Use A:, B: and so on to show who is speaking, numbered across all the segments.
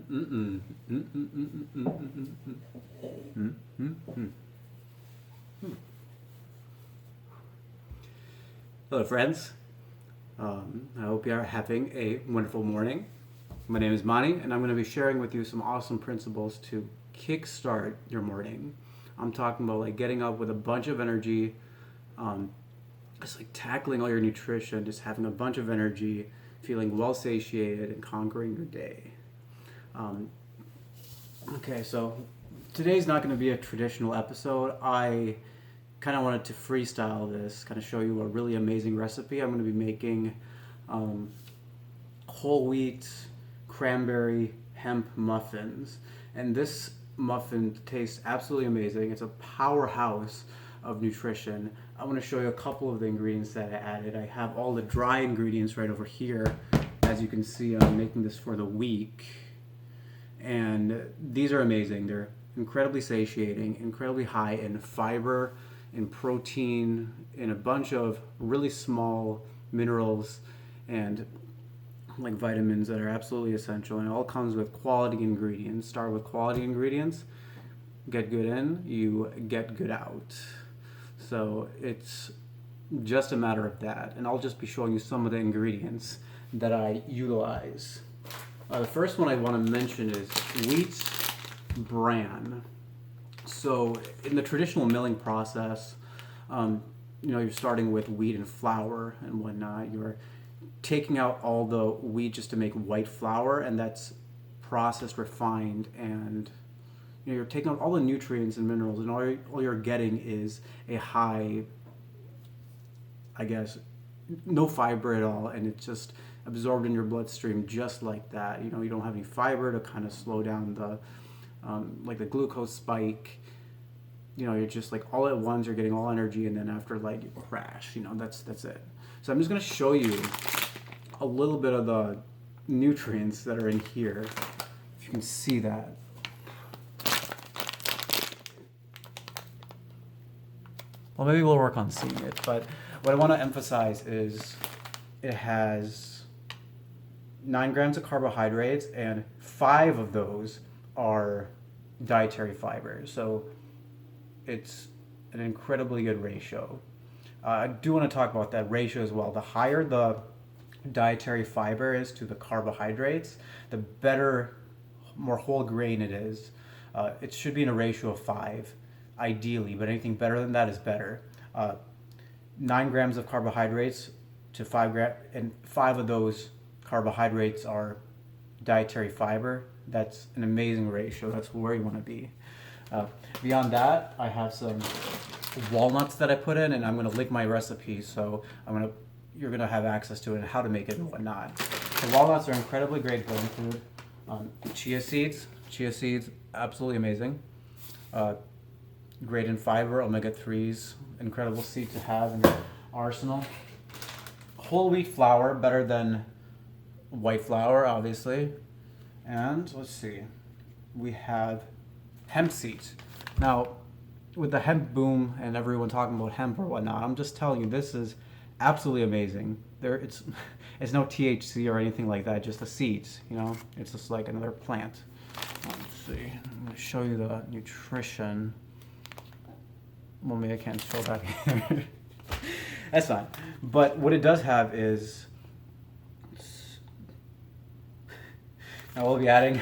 A: Hello, friends. I hope you are having a wonderful morning. My name is Mani, and I'm going to be sharing with you some awesome principles to kickstart your morning. I'm talking about like getting up with a bunch of energy, just like tackling all your nutrition, just having a bunch of energy, feeling well satiated, and conquering your day. Okay, so today's not going to be a traditional episode. I kind of wanted to freestyle this, kind of show you a really amazing recipe. I'm going to be making whole wheat cranberry hemp muffins, and this muffin tastes absolutely amazing. It's a powerhouse of nutrition. I want to show you a couple of the ingredients that I added. I have all the dry ingredients right over here. As you can see, I'm making this for the week, and these are amazing. They're incredibly satiating, incredibly high in fiber, in protein, in a bunch of really small minerals and like vitamins that are absolutely essential, and it all comes with quality ingredients. Start with quality ingredients, get good in, you get good out. So it's just a matter of that, and I'll just be showing you some of the ingredients that I utilize. The first one I want to mention is wheat bran. So in the traditional milling process, you're starting with wheat and flour and whatnot. You're taking out all the wheat just to make white flour, and that's processed, refined, and you're taking out all the nutrients and minerals, and all you're getting is a high, I guess, no fiber at all, and it's just absorbed in your bloodstream just like that. You don't have any fiber to kind of slow down the like the glucose spike. You're just like all at once, you're getting all energy, and then after like you crash. That's it. So I'm just going to show you a little bit of the nutrients that are in here, if you can see that. Well, maybe we'll work on seeing it, but what I want to emphasize is it has 9 grams of carbohydrates, and 5 of those are dietary fibers. So it's an incredibly good ratio. I do want to talk about that ratio as well. The higher the dietary fiber is to the carbohydrates, the better, more whole grain it is. It should be in a ratio of 5, ideally, but anything better than that is better. 9 grams of carbohydrates to 5 grams, and 5 of those carbohydrates are dietary fiber. That's an amazing ratio. That's where you want to be. Beyond that, I have some walnuts that I put in, and I'm going to link my recipe, so you're going to have access to it and how to make it and whatnot. The walnuts are incredibly great brain food. Chia seeds, absolutely amazing. Great in fiber, omega-3s, incredible seed to have in your arsenal. Whole wheat flour, better than white flour, obviously. And let's see, we have hemp seeds. Now, with the hemp boom and everyone talking about hemp or whatnot, I'm just telling you, this is absolutely amazing. It's no THC or anything like that, just the seeds. It's just like another plant. Let's see, I'm going to show you the nutrition. Well, maybe I can't show that here. That's fine. But what it does have is, now we'll be adding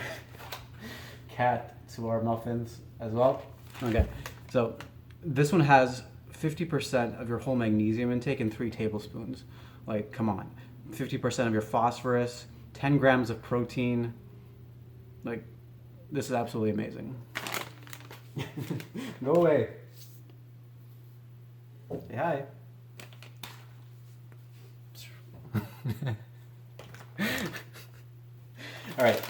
A: cat to our muffins as well. Okay, so this one has 50% of your whole magnesium intake in 3 tablespoons. Like, come on. 50% of your phosphorus, 10 grams of protein. Like, this is absolutely amazing. Go away. Say hi. All right.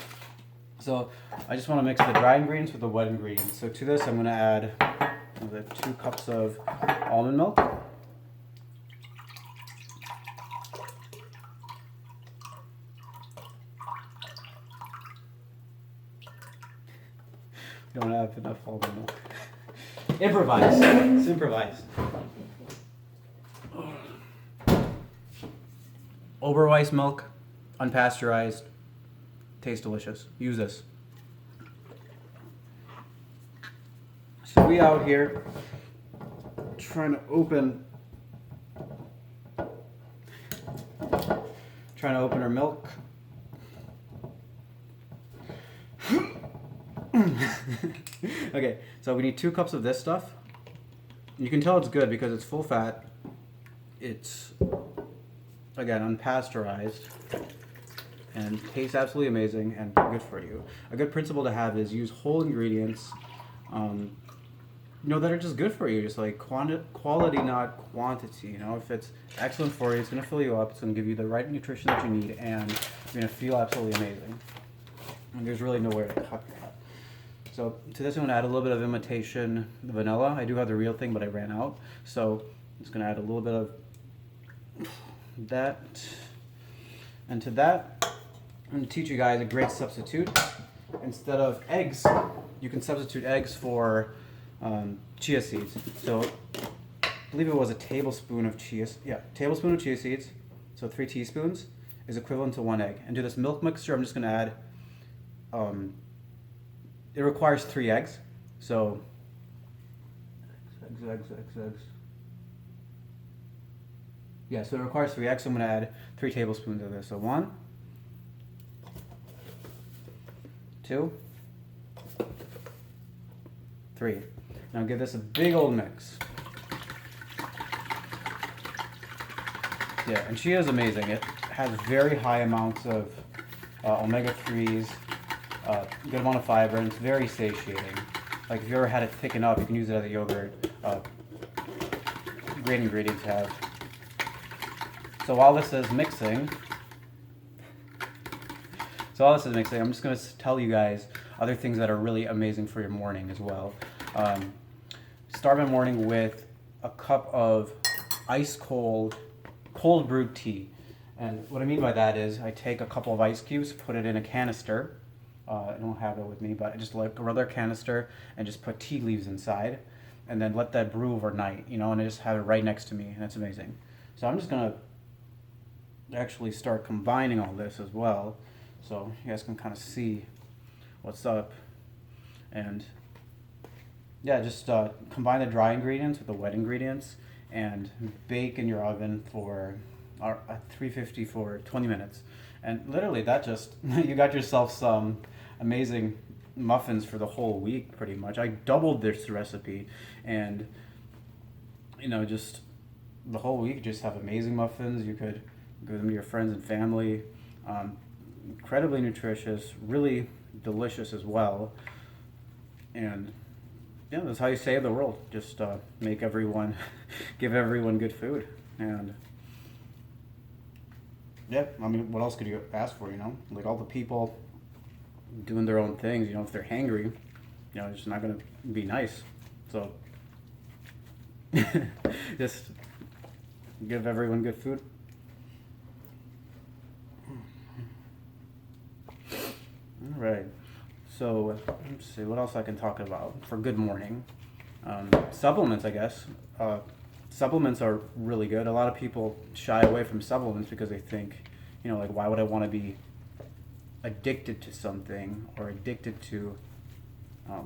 A: So I just want to mix the dry ingredients with the wet ingredients. So to this, I'm going to add the 2 cups of almond milk. Don't have enough almond milk. Improvise. Let's improvise. Oberweis milk, unpasteurized, tastes delicious. Use this. So we out here trying to open our milk. Okay, so we need 2 cups of this stuff. You can tell it's good because it's full fat. It's, again, unpasteurized and tastes absolutely amazing and good for you. A good principle to have is use whole ingredients, that are just good for you. Just like quality, not quantity. If it's excellent for you, it's going to fill you up. It's going to give you the right nutrition that you need, and you're going to feel absolutely amazing. And there's really nowhere to cut that. So to this, I'm going to add a little bit of imitation vanilla. I do have the real thing, but I ran out. So I'm just going to add a little bit of that. And to that, I'm going to teach you guys a great substitute. Instead of eggs, you can substitute eggs for chia seeds. So I believe it was a tablespoon of chia seeds. So 3 teaspoons is equivalent to 1 egg. And to this milk mixture, I'm just going to add, it requires 3 eggs. So eggs. Yeah, so it requires 3 eggs. So I'm going to add 3 tablespoons of this. So 1, 2, 3. Now give this a big old mix. Yeah, and chia is amazing. It has very high amounts of omega-3s, good amount of fiber, and it's very satiating. Like if you ever had it thicken up, you can use it as a yogurt. Great ingredient to have. So while this is mixing, I'm just going to tell you guys other things that are really amazing for your morning as well. Start my morning with a cup of ice cold brewed tea. And what I mean by that is I take a couple of ice cubes, put it in a canister. I don't have it with me, but I just like a regular canister and just put tea leaves inside and then let that brew overnight, and I just have it right next to me, and it's amazing. So I'm just going to actually start combining all this as well so you guys can kind of see what's up. And yeah, just combine the dry ingredients with the wet ingredients and bake in your oven for at 350 for 20 minutes. And literally that just, you got yourself some amazing muffins for the whole week pretty much. I doubled this recipe and, just the whole week just have amazing muffins. You could give them to your friends and family. Incredibly nutritious, really delicious as well. And yeah, that's how you save the world. Just make everyone, give everyone good food. And yeah, I mean, what else could you ask for, Like all the people doing their own things, if they're hangry, it's just not going to be nice. So just give everyone good food. All right. So let's see what else I can talk about for good morning. Supplements, I guess. Supplements are really good. A lot of people shy away from supplements because they think, like, why would I want to be addicted to something or addicted to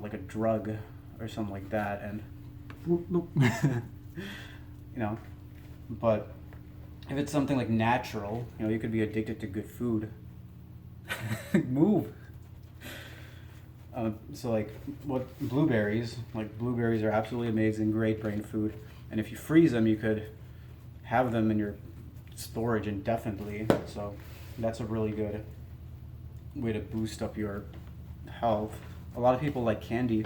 A: like a drug or something like that? And but if it's something like natural, you could be addicted to good food. Move. So like blueberries are absolutely amazing, great brain food. And if you freeze them, you could have them in your storage indefinitely. So that's a really good way to boost up your health. A lot of people like candy,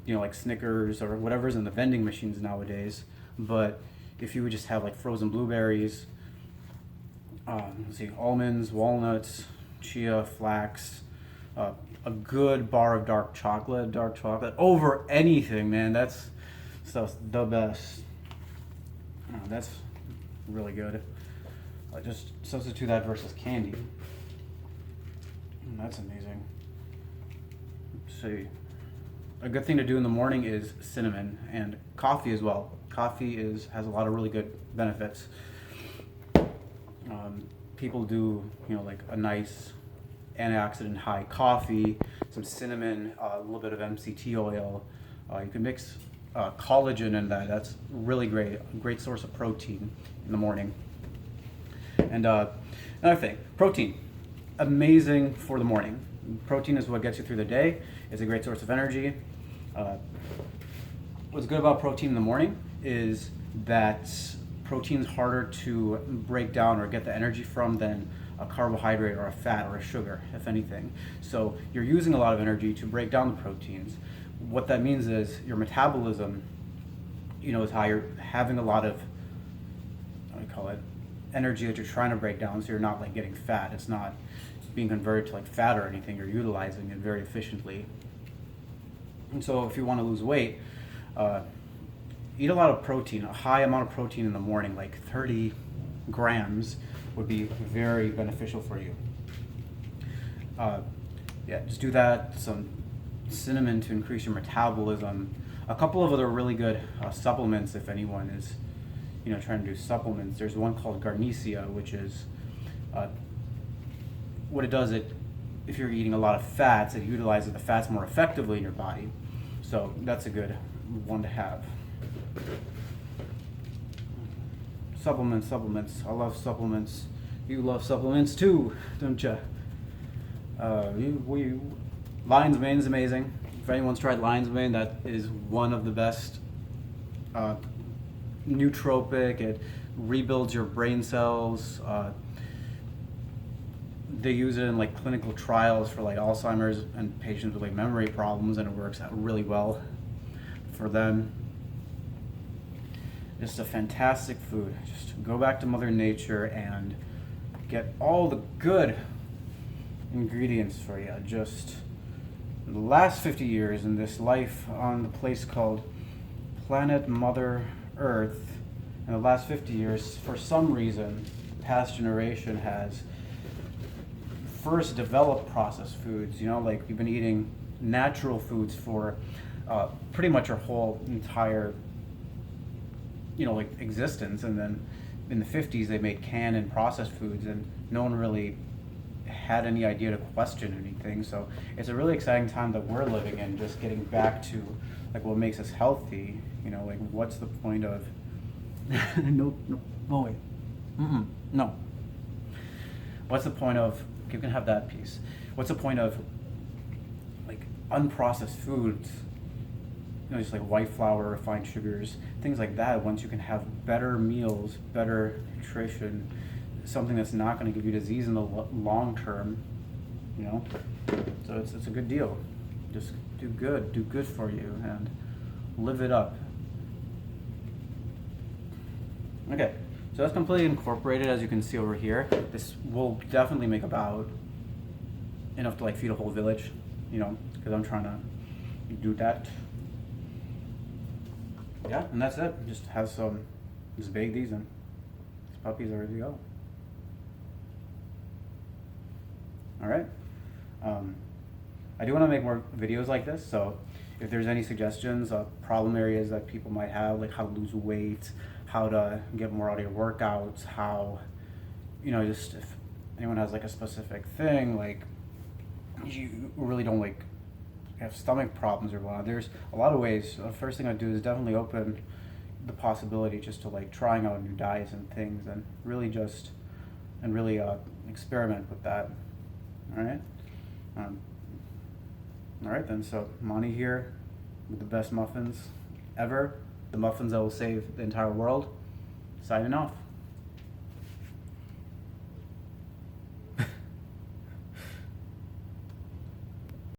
A: like Snickers or whatever's in the vending machines nowadays. But if you would just have like frozen blueberries, almonds, walnuts, chia, flax, a good bar of dark chocolate over anything, man. That's stuff's the best. That's really good. Just substitute that versus candy. That's amazing. Let's see. A good thing to do in the morning is cinnamon and coffee as well. Coffee has a lot of really good benefits. People do, like a nice antioxidant high coffee, some cinnamon, a little bit of MCT oil, You can mix collagen in that. That's really great. A great source of protein in the morning. And another thing, protein. Amazing for the morning. Protein is what gets you through the day. It's a great source of energy. What's good about protein in the morning is that protein's harder to break down or get the energy from than a carbohydrate or a fat or a sugar, if anything. So you're using a lot of energy to break down the proteins. What that means is your metabolism, is higher, having a lot of, energy that you're trying to break down, so you're not like getting fat. It's not being converted to like fat or anything. You're utilizing it very efficiently. And so if you want to lose weight, eat a lot of protein, a high amount of protein in the morning, like 30 grams would be very beneficial for you. Just do that. Some cinnamon to increase your metabolism. A couple of other really good supplements if anyone is trying to do supplements. There's one called Garnecia, which is what it does, if you're eating a lot of fats, it utilizes the fats more effectively in your body. So that's a good one to have. Supplements. I love supplements. You love supplements too, don't you? Lion's mane is amazing. If anyone's tried lion's mane, that is one of the best. Nootropic. It rebuilds your brain cells. They use it in like clinical trials for like Alzheimer's and patients with like memory problems, and it works out really well for them. Just a fantastic food. Just go back to Mother Nature and get all the good ingredients for you. Just the last 50 years in this life on the place called Planet Mother Earth, in the last 50 years, for some reason, the past generation has first developed processed foods. Like we've been eating natural foods for pretty much our whole entire existence, and then in the 50s they made canned and processed foods, and no one really had any idea to question anything. So it's a really exciting time that we're living in, just getting back to like what makes us healthy. Like what's the point of no way, no. What's the point of, you can have that piece. What's the point of like unprocessed foods? Just like white flour, refined sugars, things like that, once you can have better meals, better nutrition, something that's not going to give you disease in the long term, So it's a good deal. Just do good for you, and live it up. Okay, so that's completely incorporated, as you can see over here. This will definitely make about enough to like feed a whole village, because I'm trying to do that. Yeah, and that's it. Just bake these, and these puppies are ready to go. All right. I do want to make more videos like this, so if there's any suggestions, problem areas that people might have, like how to lose weight, how to get more out of your workouts, how, just if anyone has like a specific thing, like you really don't like have stomach problems or whatnot, there's a lot of ways. The first thing I do is definitely open the possibility just to like trying out new diets and things, and really experiment with that. All right. All right then. So Monty here with the best muffins ever, the muffins that will save the entire world. Signing off.